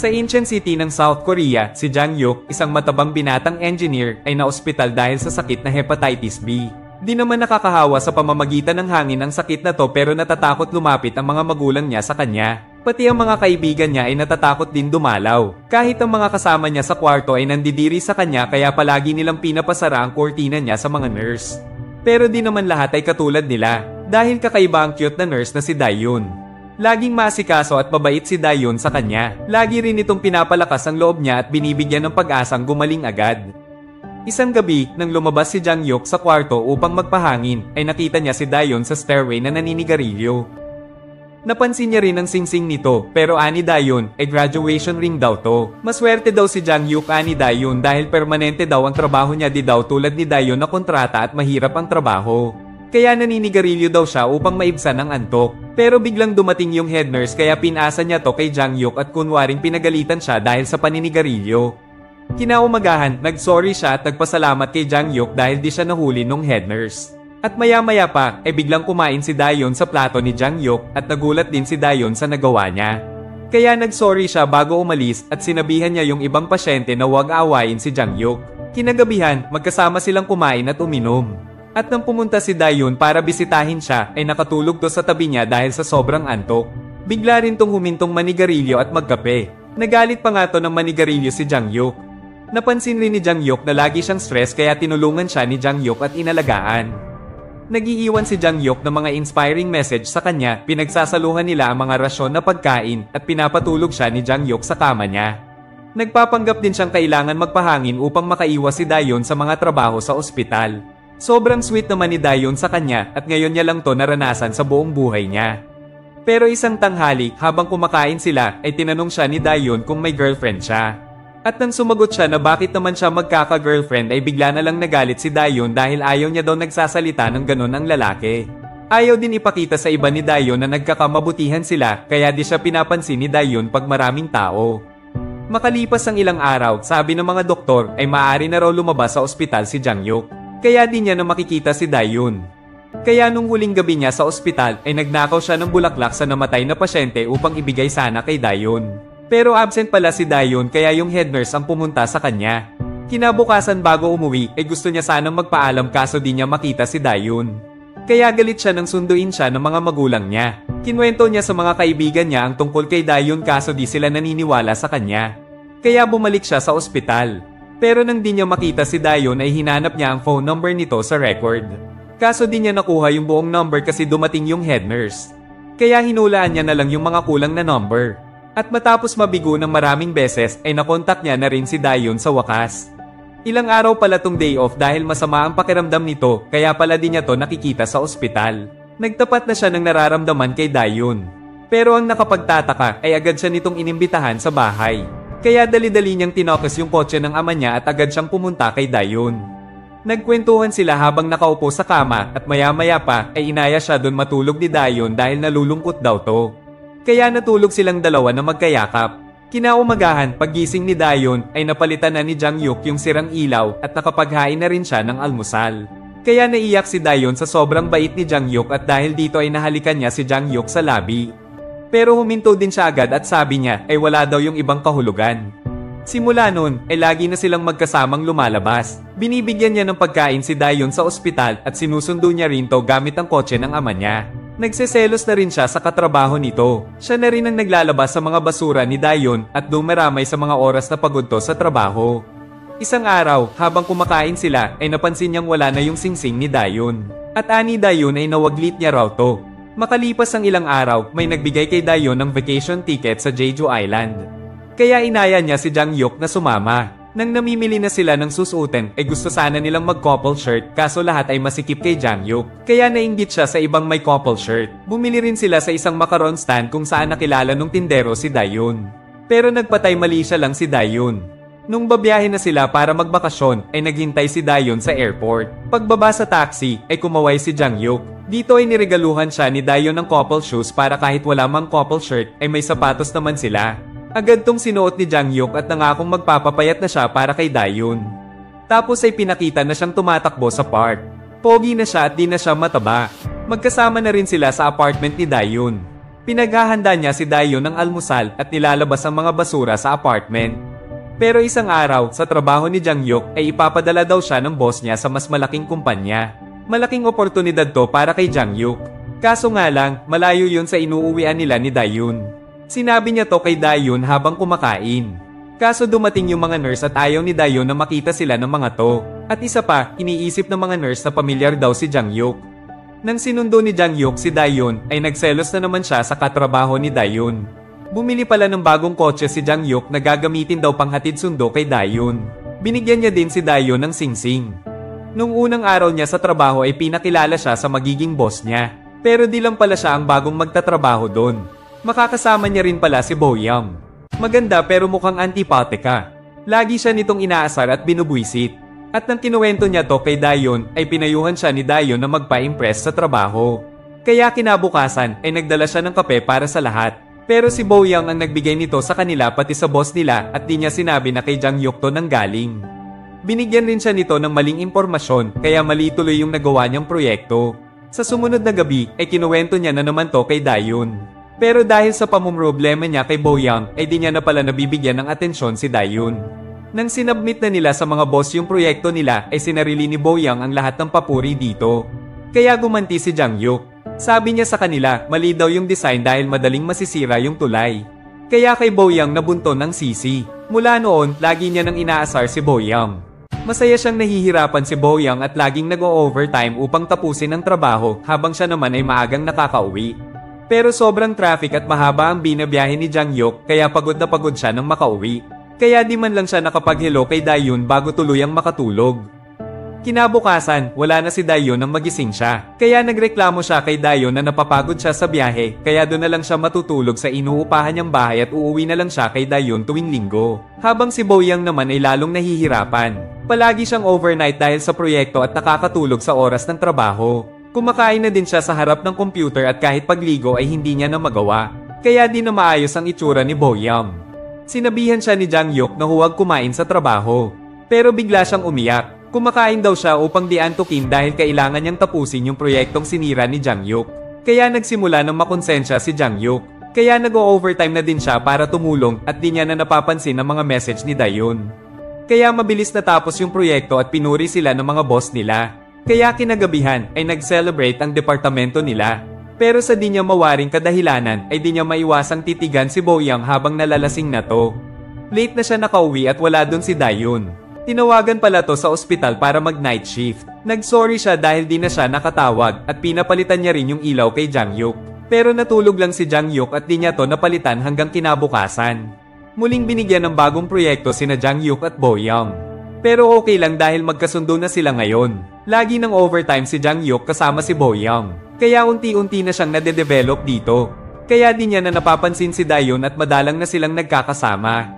Sa ancient city ng South Korea, si Jang Hyuk, isang matabang binatang engineer, ay naospital dahil sa sakit na hepatitis B. Di naman nakakahawa sa pamamagitan ng hangin ang sakit na to pero natatakot lumapit ang mga magulang niya sa kanya. Pati ang mga kaibigan niya ay natatakot din dumalaw. Kahit ang mga kasama niya sa kwarto ay nandidiri sa kanya kaya palagi nilang pinapasara ang kurtina niya sa mga nurse. Pero di naman lahat ay katulad nila, dahil kakaiba ang cute na nurse na si Daeun. Laging maasikaso at mabait si Daeun sa kanya. Lagi rin itong pinapalakas ang loob niya at binibigyan ng pag-asang gumaling agad. Isang gabi, nang lumabas si Jang Hyuk sa kwarto upang magpahangin, ay nakita niya si Daeun sa stairway na naninigarilyo. Napansin niya rin ang singsing nito, pero ani Daeun, ay graduation ring daw to. Maswerte daw si Jang Hyuk ani Daeun dahil permanente daw ang trabaho niya di daw tulad ni Daeun na kontrata at mahirap ang trabaho. Kaya naninigarilyo daw siya upang maibsan ang antok. Pero biglang dumating yung head nurse kaya pinasa niya to kay Jang Hyuk at kunwaring pinagalitan siya dahil sa paninigarilyo. Kinaumagahan, nag-sorry siya at nagpasalamat kay Jang Hyuk dahil di siya nahuli nung head nurse. At maya-maya pa, ay biglang kumain si Daeun sa plato ni Jang Hyuk at nagulat din si Daeun sa nagawa niya. Kaya nag-sorry siya bago umalis at sinabihan niya yung ibang pasyente na huwag aawayin si Jang Hyuk. Kinagabihan, magkasama silang kumain at uminom. At nang pumunta si Daeun para bisitahin siya, ay nakatulog to sa tabi niya dahil sa sobrang antok. Bigla rin tong humintong manigarilyo at magkape. Nagalit pa nga to ng manigarilyo si Jang Hyuk. Napansin rin ni Jang Hyuk na lagi siyang stress kaya tinulungan siya ni Jang Hyuk at inalagaan. Nagiiwan si Jang Hyuk ng mga inspiring message sa kanya, pinagsasaluhan nila ang mga rasyon na pagkain at pinapatulog siya ni Jang Hyuk sa kama niya. Nagpapanggap din siyang kailangan magpahangin upang makaiwas si Daeun sa mga trabaho sa ospital. Sobrang sweet naman ni Daeun sa kanya at ngayon niya lang to naranasan sa buong buhay niya. Pero isang tanghali, habang kumakain sila, ay tinanong siya ni Daeun kung may girlfriend siya. At nang sumagot siya na bakit naman siya magkaka-girlfriend ay bigla na lang nagalit si Daeun dahil ayaw niya daw nagsasalita ng ganon ang lalaki. Ayaw din ipakita sa iba ni Daeun na nagkakamabutihan sila kaya di siya pinapansin ni Daeun pag maraming tao. Makalipas ang ilang araw, sabi ng mga doktor ay maaari na raw lumabas sa ospital si Jang Hyuk. Kaya di niya na makikita si Daeun. Kaya nung huling gabi niya sa ospital ay nagnakaw siya ng bulaklak sa namatay na pasyente upang ibigay sana kay Daeun. Pero absent pala si Daeun kaya yung head nurse ang pumunta sa kanya. Kinabukasan bago umuwi ay gusto niya sanang magpaalam kaso di niya makita si Daeun. Kaya galit siya nang sunduin siya ng mga magulang niya. Kinuwento niya sa mga kaibigan niya ang tungkol kay Daeun kaso di sila naniniwala sa kanya. Kaya bumalik siya sa ospital. Pero nang di niya makita si Daeun ay hinanap niya ang phone number nito sa record. Kaso di niya nakuha yung buong number kasi dumating yung head nurse. Kaya hinulaan niya na lang yung mga kulang na number. At matapos mabigo ng maraming beses ay nakontak niya na rin si Daeun sa wakas. Ilang araw pala tong day off dahil masama ang pakiramdam nito kaya pala di niya to nakikita sa ospital. Nagtapat na siya ng nararamdaman kay Daeun. Pero ang nakapagtataka ay agad siya nitong inimbitahan sa bahay. Kaya dali-dali niyang tinokos yung kotse ng ama niya at agad siyang pumunta kay Daeun. Nagkwentuhan sila habang nakaupo sa kama at maya-maya pa ay inaya siya doon matulog ni Daeun dahil nalulungkot daw to. Kaya natulog silang dalawa na magkayakap. Kinaumagahan, paggising ni Daeun ay napalitan na ni Jang Hyuk yung sirang ilaw at nakapaghain na rin siya ng almusal. Kaya naiyak si Daeun sa sobrang bait ni Jang Hyuk at dahil dito ay nahalikan niya si Jang Hyuk sa lobby. Pero huminto din siya agad at sabi niya ay wala daw yung ibang kahulugan. Simula nun ay lagi na silang magkasamang lumalabas. Binibigyan niya ng pagkain si Daeun sa ospital at sinusundo niya rin to gamit ang kotse ng ama niya. Nagseselos na rin siya sa katrabaho nito. Siya na rin ang naglalabas sa mga basura ni Daeun at dumaramay sa mga oras na pagod to sa trabaho. Isang araw, habang kumakain sila ay napansin niyang wala na yung singsing ni Daeun. At ani Daeun ay nawaglit niya raw to. Makalipas ang ilang araw, may nagbigay kay Daeun ng vacation ticket sa Jeju Island. Kaya inaya niya si Jang Hyuk na sumama. Nang namimili na sila ng susuotin, ay gusto sana nilang mag-couple shirt kaso lahat ay masikip kay Jang Hyuk. Kaya nainggit siya sa ibang may couple shirt. Bumili rin sila sa isang macaron stand kung saan nakilala nung tindero si Daeun. Pero nagpatay mali siya lang si Daeun. Nung babiyahe na sila para magbakasyon, ay naghintay si Daeun sa airport. Pagbaba sa taxi, ay kumaway si Jang Hyuk. Dito ay niregaluhan siya ni Daeun ng couple shoes para kahit wala mang couple shirt ay may sapatos naman sila. Agad tong sinuot ni Jang Hyuk at nangakong magpapapayat na siya para kay Daeun. Tapos ay pinakita na siyang tumatakbo sa park. Pogi na siya at di na siya mataba. Magkasama na rin sila sa apartment ni Daeun. Pinaghahanda niya si Dayon ng almusal at nilalabas ang mga basura sa apartment. Pero isang araw, sa trabaho ni Jang-hyuk ay ipapadala daw siya ng boss niya sa mas malaking kumpanya. Malaking oportunidad to para kay Jang-hyuk. Kaso nga lang, malayo yun sa inuuwian nila ni Dayon. Sinabi niya to kay Dayon habang kumakain. Kaso dumating yung mga nurse at ayaw ni Dayon na makita sila ng mga to. At isa pa, iniisip ng mga nurse na pamilyar daw si Jang-hyuk. Nang sinundo ni Jang-hyuk si Dayon ay nagselos na naman siya sa katrabaho ni Dayon. Bumili pala ng bagong kotse si Jang-hyuk na gagamitin daw panghatid sundo kay Dayon. Binigyan niya din si Dayon ng singsing. Nung unang araw niya sa trabaho ay pinakilala siya sa magiging boss niya. Pero di lang pala siya ang bagong magtatrabaho doon. Makakasama niya rin pala si Boyang. Maganda pero mukhang antipatika. Lagi siya nitong inaasar at binubwisit. At nang kinuwento niya to kay Dayon ay pinayuhan siya ni Dayon na magpa-impress sa trabaho. Kaya kinabukasan ay nagdala siya ng kape para sa lahat. Pero si Boyang ang nagbigay nito sa kanila pati sa boss nila at di niya sinabi na kay Jang-hyuk to nang galing. Binigyan rin siya nito ng maling impormasyon kaya mali tuloy yung nagawa niyang proyekto. Sa sumunod na gabi ay kinuwento niya na naman to kay Dayon. Pero dahil sa pamumroblema niya kay Boyang ay di niya na pala nabibigyan ng atensyon si Dayon. Nang sinubmit na nila sa mga boss yung proyekto nila ay sinarili ni Boyang ang lahat ng papuri dito. Kaya gumanti si Jang-hyuk. Sabi niya sa kanila mali daw yung design dahil madaling masisira yung tulay. Kaya kay Boyang nabunton ng sisi. Mula noon, lagi niya nang inaasar si Boyang. Masaya siyang nahihirapan si Boyang at laging nag-o-overtime upang tapusin ang trabaho habang siya naman ay maagang nakakauwi. Pero sobrang traffic at mahaba ang binabiyahe ni Jang-hyuk kaya pagod na pagod siya nang makauwi. Kaya di man lang siya nakapag-hello kay Dayon bago tuluyang makatulog. Kinabukasan, wala na si Dayon nang magising siya. Kaya nagreklamo siya kay Dayon na napapagod siya sa biyahe kaya doon na lang siya matutulog sa inuupahan niyang bahay at uuwi na lang siya kay Dayon tuwing linggo. Habang si Boyang naman ay lalong nahihirapan. Palagi siyang overnight dahil sa proyekto at nakakatulog sa oras ng trabaho. Kumakain na din siya sa harap ng computer at kahit pagligo ay hindi niya na magawa. Kaya di na maayos ang itsura ni Boyang. Sinabihan siya ni Jang-hyuk na huwag kumain sa trabaho. Pero bigla siyang umiyak. Kumakain daw siya upang di antukin dahil kailangan niyang tapusin yung proyektong sinira ni Jang-hyuk. Kaya nagsimula ng makonsensya si Jang-hyuk. Kaya nag-o-overtime na din siya para tumulong at di niya na napapansin ang mga message ni Dayon. Kaya mabilis natapos yung proyekto at pinuri sila ng mga boss nila. Kaya kinagabihan ay nag-celebrate ang departamento nila. Pero sa di niya mawaring kadahilanan ay di niya maiwasang titigan si Boyang habang nalalasing na to. Late na siya nakauwi at wala dun si Dayon. Tinawagan pala to sa ospital para mag-night shift. Nag-sorry siya dahil di na siya nakatawag at pinapalitan niya rin yung ilaw kay Jang-hyuk. Pero natulog lang si Jang-hyuk at di niya to napalitan hanggang kinabukasan. Muling binigyan ng bagong proyekto sina Jang-hyuk at Boyang. Pero okay lang dahil magkasundo na sila ngayon. Lagi ng overtime si Jang-hyuk kasama si Boyang. Kaya unti-unti na siyang nade-develop dito. Kaya di niya na napapansin si Dayon at madalang na silang nagkakasama.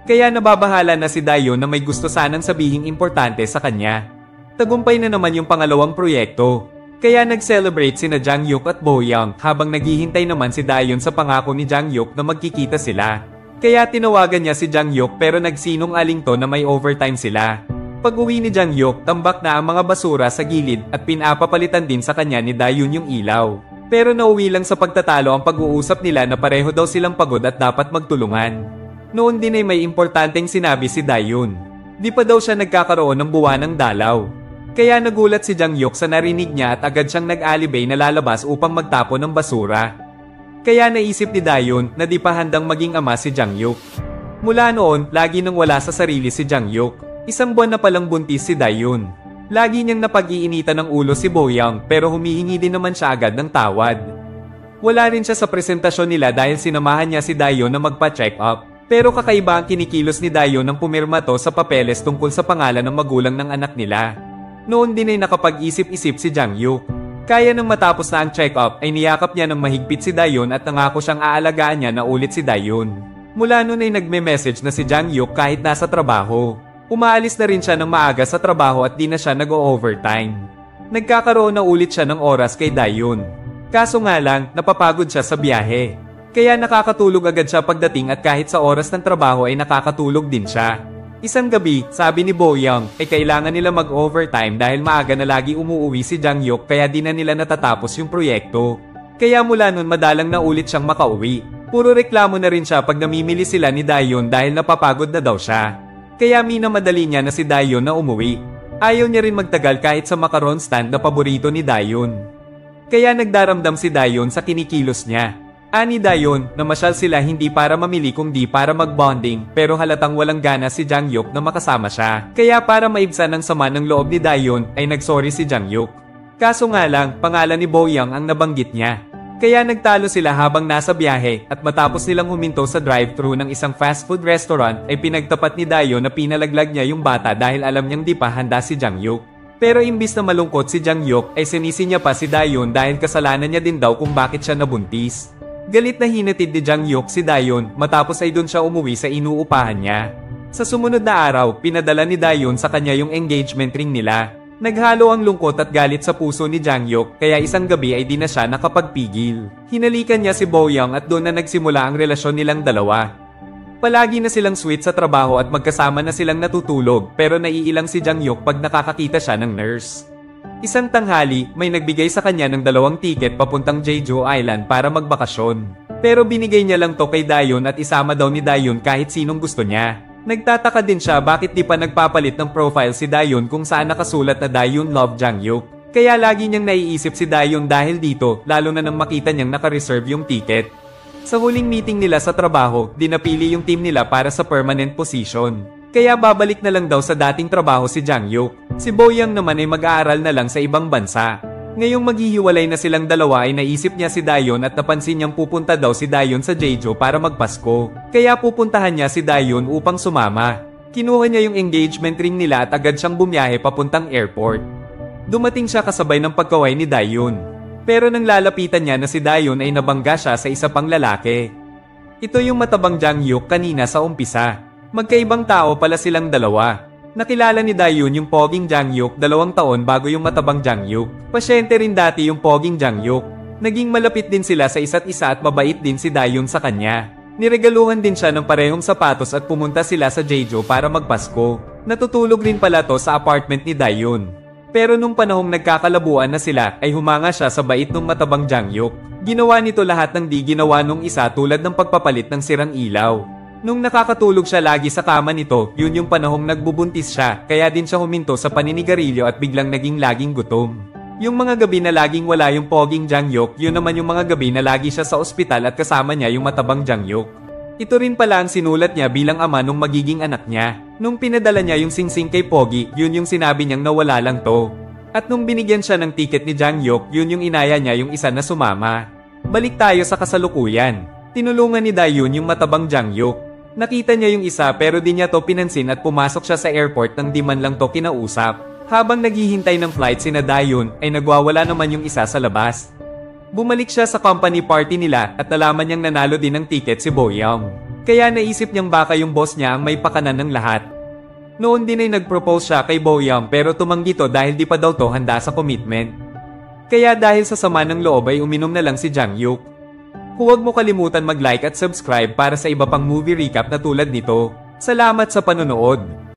Kaya nababahala na si Dayon na may gusto sanang sabihing importante sa kanya. Tagumpay na naman yung pangalawang proyekto. Kaya nag-celebrate sina Jang-hyuk at Boyang habang naghihintay naman si Dayon sa pangako ni Jang-hyuk na magkikita sila. Kaya tinawagan niya si Jang-hyuk pero nagsinong aling to na may overtime sila. Pag-uwi ni Jang-hyuk, tambak na ang mga basura sa gilid at pinapapalitan din sa kanya ni Dayon yung ilaw. Pero nauwi lang sa pagtatalo ang pag-uusap nila na pareho daw silang pagod at dapat magtulungan. Noon din ay may importanteng sinabi si Dayon. Di pa daw siya nagkakaroon ng buwanang dalaw. Kaya nagulat si Jang-hyuk sa narinig niya at agad siyang nag-alibay na lalabas upang magtapon ng basura. Kaya naisip ni Dayon na di pa handang maging ama si Jang-hyuk. Mula noon, lagi nang wala sa sarili si Jang-hyuk. Isang buwan na palang buntis si Dayon. Lagi niyang napag-iinitan ng ulo si Boyang pero humihingi din naman siya agad ng tawad. Wala rin siya sa presentasyon nila dahil sinamahan niya si Dayon na magpa-check up. Pero kakaiba ang kinikilos ni Dayon nang pumirma to sa papeles tungkol sa pangalan ng magulang ng anak nila. Noon din ay nakapag-isip-isip si Jang-hyuk. Kaya nang matapos na ang check-up ay niyakap niya ng mahigpit si Dayon at nangako siyang aalagaan niya na ulit si Dayon. Mula noon ay nagme-message na si Jang-hyuk kahit nasa trabaho. Umaalis na rin siya ng maaga sa trabaho at di na siya nag-o-overtime. Nagkakaroon na ulit siya ng oras kay Dayon. Kaso nga lang, napapagod siya sa biyahe. Kaya nakakatulog agad siya pagdating at kahit sa oras ng trabaho ay nakakatulog din siya. Isang gabi, sabi ni Boyang, ay kailangan nila mag-overtime dahil maaga na lagi umuuwi si Jang-hyuk kaya di na nila natatapos yung proyekto. Kaya mula nun madalang na ulit siyang makauwi. Puro reklamo na rin siya pag namimili sila ni Dayon dahil napapagod na daw siya. Kaya minamadali niya na si Dayon na umuwi. Ayaw niya rin magtagal kahit sa macaron stand na paborito ni Dayon. Kaya nagdaramdam si Dayon sa kinikilos niya. Ani Dayon, namasyal sila hindi para mamili kundi para mag-bonding pero halatang walang gana si Jangyuk na makasama siya. Kaya para maibsan ang sama ng loob ni Dayon ay nagsorry si Jangyuk. Kaso nga lang, pangalan ni Boyoung ang nabanggit niya. Kaya nagtalo sila habang nasa biyahe at matapos nilang huminto sa drive-thru ng isang fast food restaurant ay pinagtapat ni Dayon na pinalaglag niya yung bata dahil alam niyang di pa handa si Jangyuk. Pero imbis na malungkot si Jangyuk ay sinisi niya pa si Dayon dahil kasalanan niya din daw kung bakit siya nabuntis. Galit na hinatid ni Jangyuk si Dayon matapos ay doon siya umuwi sa inuupahan niya. Sa sumunod na araw, pinadala ni Dayon sa kanya yung engagement ring nila. Naghalo ang lungkot at galit sa puso ni Jangyuk kaya isang gabi ay di na siya nakapagpigil. Hinalikan niya si Boyoung at doon na nagsimula ang relasyon nilang dalawa. Palagi na silang sweet sa trabaho at magkasama na silang natutulog pero naiilang si Jangyuk pag nakakakita siya ng nurse. Isang tanghali, may nagbigay sa kanya ng 2 tiket papuntang Jeju Island para magbakasyon. Pero binigay niya lang to kay Dayon at isama daw ni Dayon kahit sinong gusto niya. Nagtataka din siya bakit di pa nagpapalit ng profile si Dayon kung saan nakasulat na Dayon love Jangyuk. Kaya lagi niyang naiisip si Dayon dahil dito, lalo na nang makita niyang naka-reserve yung ticket. Sa huling meeting nila sa trabaho, dinapili yung team nila para sa permanent position. Kaya babalik na lang daw sa dating trabaho si Jangyuk. Si Boyoung naman ay mag-aaral na lang sa ibang bansa. Ngayong maghihiwalay na silang dalawa ay naisip niya si Dayon at napansin niyang pupunta daw si Dayon sa Jeju para magpasko. Kaya pupuntahan niya si Dayon upang sumama. Kinuha niya yung engagement ring nila at agad siyang bumiyahe papuntang airport. Dumating siya kasabay ng pagkaway ni Dayon. Pero nang lalapitan niya na si Dayon ay nabangga siya sa isa pang lalaki. Ito yung matabang Jangyuk kanina sa umpisa. Magkaibang tao pala silang dalawa. Nakilala ni Dayon yung poging Jangyuk 2 taon bago yung matabang Jangyuk. Pasyente rin dati yung poging Jangyuk. Naging malapit din sila sa isa't isa at mabait din si Dayon sa kanya. Niregaluhan din siya ng parehong sapatos at pumunta sila sa Jeju para magpasko. Natutulog rin pala to sa apartment ni Dayon. Pero nung panahong nagkakalabuan na sila ay humanga siya sa bait ng matabang Jangyuk. Ginawa nito lahat ng di ginawa nung isa tulad ng pagpapalit ng sirang ilaw. Nung nakakatulog siya lagi sa kama nito, yun yung panahong nagbubuntis siya, kaya din siya huminto sa paninigarilyo at biglang naging laging gutom. Yung mga gabi na laging wala yung poging Jangyuk, yun naman yung mga gabi na lagi siya sa ospital at kasama niya yung matabang Jangyuk. Ito rin pala ang sinulat niya bilang ama nung magiging anak niya. Nung pinadala niya yung singsing kay Pogi, yun yung sinabi niyang nawala lang to. At nung binigyan siya ng tiket ni Jangyuk, yun yung inaya niya yung isa na sumama. Balik tayo sa kasalukuyan. Tinulungan ni Dayon yung matabang Jangyuk. Nakita niya yung isa pero di niya to pinansin at pumasok siya sa airport nang di man lang to kinausap. Habang naghihintay ng flight sina Dayon ay nagwawala naman yung isa sa labas. Bumalik siya sa company party nila at nalaman niyang nanalo din ng ticket si Boyoung. Kaya naisip niyang baka yung boss niya ang may pakanan ng lahat. Noon din ay nag-propose siya kay Boyoung pero tumanggi to dahil di pa daw to handa sa commitment. Kaya dahil sa sama ng loob ay uminom na lang si Jangyuk. Huwag mo kalimutan mag-like at subscribe para sa iba pang movie recap na tulad nito. Salamat sa panonood!